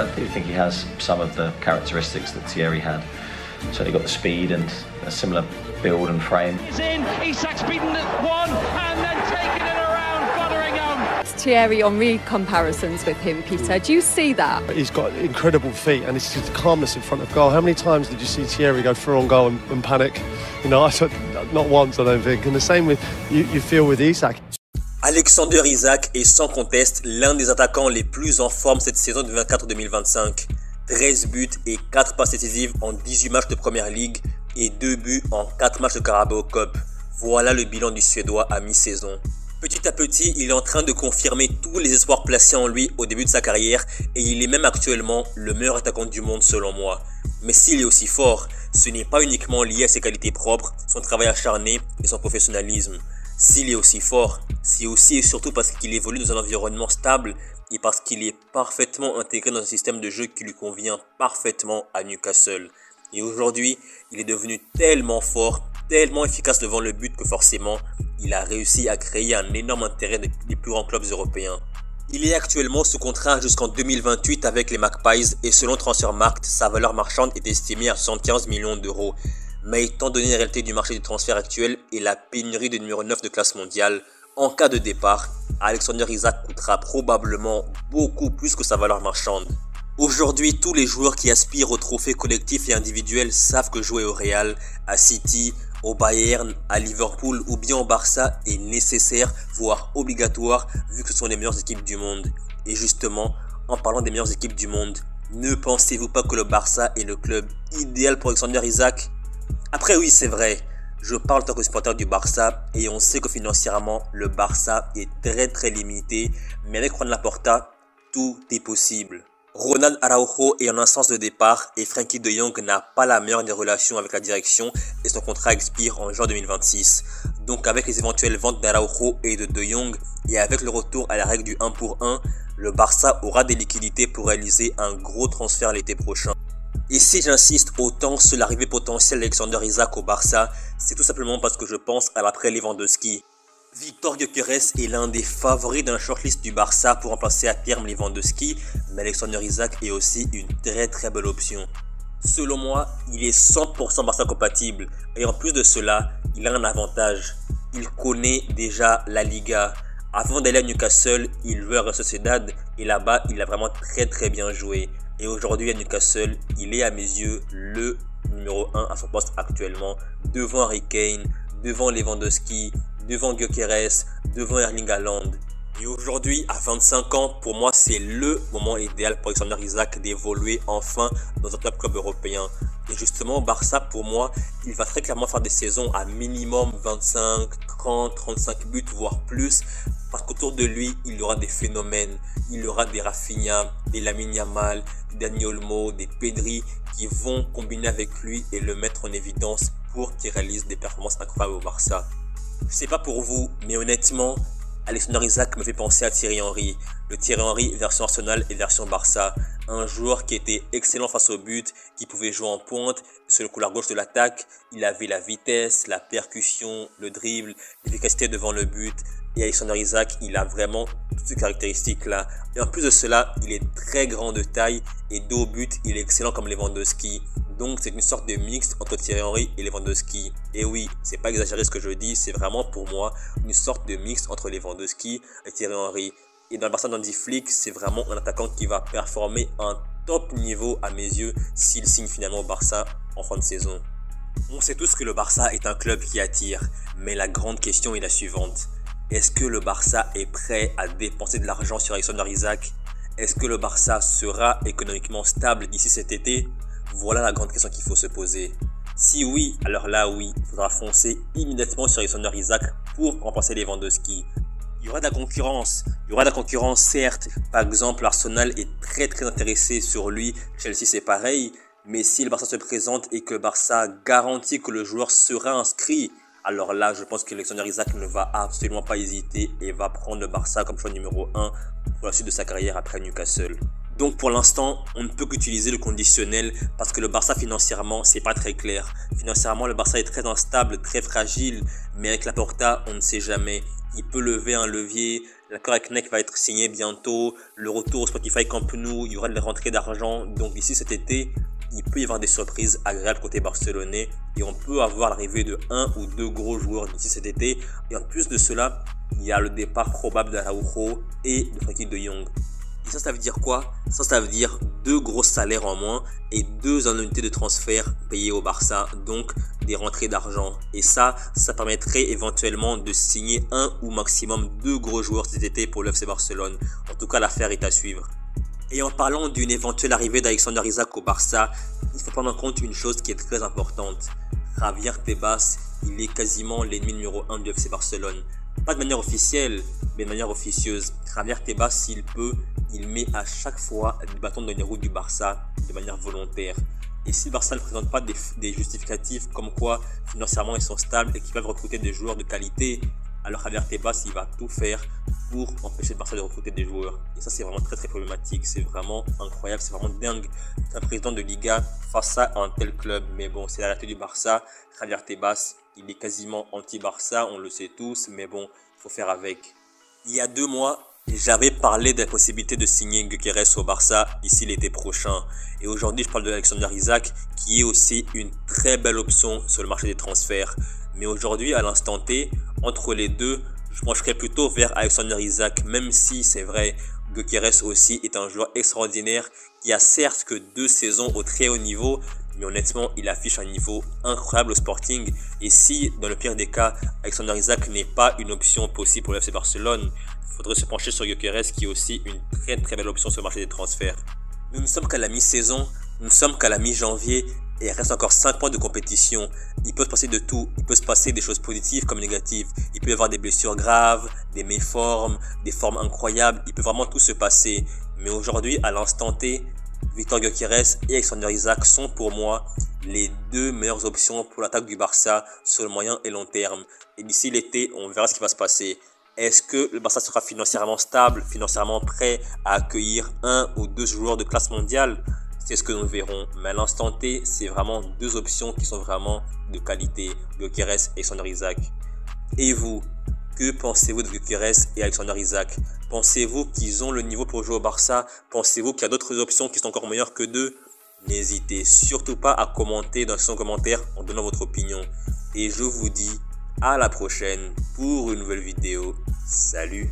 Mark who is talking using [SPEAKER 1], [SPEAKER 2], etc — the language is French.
[SPEAKER 1] I do think he has some of the characteristics that Thierry had. Certainly got the speed and a similar build and frame.
[SPEAKER 2] He's in, Isak's beaten one and then taken it around Fotheringham.
[SPEAKER 3] Thierry Henry comparisons with him, Peter. Do you see that?
[SPEAKER 4] He's got incredible feet and it's just the calmness in front of goal. How many times did you see Thierry go through on goal and panic? You know, not once, I don't think. And the same with you feel with Isak.
[SPEAKER 5] Alexander Isak est sans conteste l'un des attaquants les plus en forme cette saison de 2024-2025. 13 buts et 4 passes décisives en 18 matchs de Première Ligue et 2 buts en 4 matchs de Carabao Cup. Voilà le bilan du Suédois à mi-saison. Petit à petit, il est en train de confirmer tous les espoirs placés en lui au début de sa carrière et il est même actuellement le meilleur attaquant du monde selon moi. Mais s'il est aussi fort, ce n'est pas uniquement lié à ses qualités propres, son travail acharné et son professionnalisme. S'il est aussi fort, c'est aussi et surtout parce qu'il évolue dans un environnement stable et parce qu'il est parfaitement intégré dans un système de jeu qui lui convient parfaitement à Newcastle. Et aujourd'hui, il est devenu tellement fort, tellement efficace devant le but que forcément, il a réussi à créer un énorme intérêt des plus grands clubs européens. Il est actuellement sous contrat jusqu'en 2028 avec les Magpies et selon Transfermarkt, sa valeur marchande est estimée à 75 millions d'euros. Mais étant donné la réalité du marché du transfert actuel et la pénurie de numéro 9 de classe mondiale, en cas de départ, Alexander Isak coûtera probablement beaucoup plus que sa valeur marchande. Aujourd'hui, tous les joueurs qui aspirent au trophée collectif et individuel savent que jouer au Real, à City, au Bayern, à Liverpool ou bien au Barça est nécessaire, voire obligatoire, vu que ce sont les meilleures équipes du monde. Et justement, en parlant des meilleures équipes du monde, ne pensez-vous pas que le Barça est le club idéal pour Alexander Isak ? Après oui, c'est vrai, je parle en tant que supporter du Barça et on sait que financièrement, le Barça est très limité, mais avec Juan Laporta, tout est possible. Ronald Araujo est en instance de départ et Frenkie de Jong n'a pas la meilleure des relations avec la direction et son contrat expire en juin 2026. Donc avec les éventuelles ventes d'Araujo et de Jong et avec le retour à la règle du 1 pour 1, le Barça aura des liquidités pour réaliser un gros transfert l'été prochain. Et si j'insiste autant sur l'arrivée potentielle d'Alexander Isak au Barça, c'est tout simplement parce que je pense à l'après Lewandowski. Victor Gyökeres est l'un des favoris d'un shortlist du Barça pour remplacer à terme Lewandowski, mais Alexander Isak est aussi une très belle option. Selon moi, il est 100% Barça compatible et en plus de cela, il a un avantage. Il connaît déjà la Liga. Avant d'aller à Newcastle, il jouait à Real Sociedad et là-bas, il a vraiment très bien joué. Et aujourd'hui à Newcastle, il est à mes yeux le numéro 1 à son poste actuellement, devant Harry Kane, devant Lewandowski, devant Gyökeres, devant Erling Haaland. Et aujourd'hui, à 25 ans, pour moi, c'est le moment idéal pour Alexander Isak d'évoluer enfin dans un top club européen. Et justement, au Barça, pour moi, il va très clairement faire des saisons à minimum 25, 30, 35 buts, voire plus. Parce qu'autour de lui, il y aura des phénomènes. Il y aura des Rafinha, des Lamine Yamal, des Dani Olmo, des Pedri qui vont combiner avec lui et le mettre en évidence pour qu'il réalise des performances incroyables au Barça. Je sais pas pour vous, mais honnêtement, Alexander Isak me fait penser à Thierry Henry. Le Thierry Henry version Arsenal et version Barça. Un joueur qui était excellent face au but, qui pouvait jouer en pointe. Sur le couloir gauche de l'attaque, il avait la vitesse, la percussion, le dribble, l'efficacité devant le but. Et Alexander Isak, il a vraiment toutes ces caractéristiques-là. Et en plus de cela, il est très grand de taille et dos au but, il est excellent comme Lewandowski. Donc c'est une sorte de mix entre Thierry Henry et Lewandowski. Et oui, c'est pas exagéré ce que je dis, c'est vraiment pour moi une sorte de mix entre Lewandowski et Thierry Henry. Et dans le Barça d'Hansi Flick, c'est vraiment un attaquant qui va performer un top niveau à mes yeux s'il signe finalement au Barça en fin de saison. On sait tous que le Barça est un club qui attire, mais la grande question est la suivante. Est-ce que le Barça est prêt à dépenser de l'argent sur Alexander Isak? Est-ce que le Barça sera économiquement stable d'ici cet été? Voilà la grande question qu'il faut se poser. Si oui, alors là oui, il faudra foncer immédiatement sur Alexander Isak pour remplacer Lewandowski. Il y aura de la concurrence certes. Par exemple, Arsenal est très intéressé sur lui, Chelsea c'est pareil. Mais si le Barça se présente et que le Barça garantit que le joueur sera inscrit, alors là, je pense que Alexander Isak ne va absolument pas hésiter et va prendre le Barça comme choix numéro 1 pour la suite de sa carrière après Newcastle. Donc pour l'instant, on ne peut qu'utiliser le conditionnel parce que le Barça financièrement, c'est pas très clair. Financièrement, le Barça est très instable, très fragile, mais avec Laporta, on ne sait jamais. Il peut lever un levier, L'accord avec Nike va être signé bientôt. Le retour au Spotify Camp Nou, il y aura de la rentrée d'argent. Donc ici cet été, il peut y avoir des surprises agréables côté barcelonais. Et on peut avoir l'arrivée de 1 ou 2 gros joueurs d'ici cet été. Et en plus de cela, il y a le départ probable d'Araujo et de Frenkie de Jong. Et ça veut dire quoi? Ça veut dire 2 gros salaires en moins et 2 annuités de transfert payées au Barça, donc des rentrées d'argent. Et ça permettrait éventuellement de signer 1 ou maximum 2 gros joueurs cet été pour le FC Barcelone. En tout cas, l'affaire est à suivre. Et en parlant d'une éventuelle arrivée d'Alexander Isak au Barça, il faut prendre en compte une chose qui est très importante. Javier Tebas, il est quasiment l'ennemi numéro 1 du FC Barcelone. Pas de manière officielle, mais de manière officieuse. Javier Tebas, s'il peut, il met à chaque fois du bâton dans les roues du Barça de manière volontaire. Et si le Barça ne présente pas des justificatifs comme quoi financièrement ils sont stables et qu'ils peuvent recruter des joueurs de qualité, alors Javier Tebas, il va tout faire pour empêcher le Barça de recruter des joueurs. Et ça, c'est vraiment très problématique. C'est vraiment incroyable, c'est vraiment dingue qu'un président de Liga fasse ça à un tel club. Mais bon, c'est la réalité du Barça. Javier Tebas, il est quasiment anti-Barça, on le sait tous, mais bon, il faut faire avec. Il y a 2 mois, j'avais parlé de la possibilité de signer Gyökeres au Barça d'ici l'été prochain. Et aujourd'hui, je parle de Alexander Isak, qui est aussi une très belle option sur le marché des transferts. Mais aujourd'hui, à l'instant T, entre les deux, je pencherais plutôt vers Alexander Isak, même si c'est vrai, Gyökeres aussi est un joueur extraordinaire qui a certes que 2 saisons au très haut niveau, mais honnêtement, il affiche un niveau incroyable au Sporting. Et si, dans le pire des cas, Alexander Isak n'est pas une option possible pour le FC Barcelone, il faudrait se pencher sur Gyökeres, qui est aussi une très belle option sur le marché des transferts. Nous ne sommes qu'à la mi-saison, nous ne sommes qu'à la mi-janvier, et il reste encore 5 points de compétition. Il peut se passer de tout, il peut se passer des choses positives comme négatives. Il peut y avoir des blessures graves, des méformes, des formes incroyables, il peut vraiment tout se passer. Mais aujourd'hui, à l'instant T, Victor Gyökeres et Alexander Isak sont pour moi les 2 meilleures options pour l'attaque du Barça sur le moyen et long terme. Et d'ici l'été, on verra ce qui va se passer. Est-ce que le Barça sera financièrement stable, financièrement prêt à accueillir 1 ou 2 joueurs de classe mondiale? C'est ce que nous verrons. Mais à l'instant T, c'est vraiment 2 options qui sont vraiment de qualité, Gyökeres et Alexander Isak. Et vous, que pensez-vous de Gyökeres et Alexander Isak? Pensez-vous qu'ils ont le niveau pour jouer au Barça? Pensez-vous qu'il y a d'autres options qui sont encore meilleures que 2? N'hésitez surtout pas à commenter dans la section commentaires en donnant votre opinion. Et je vous dis à la prochaine pour une nouvelle vidéo. Salut!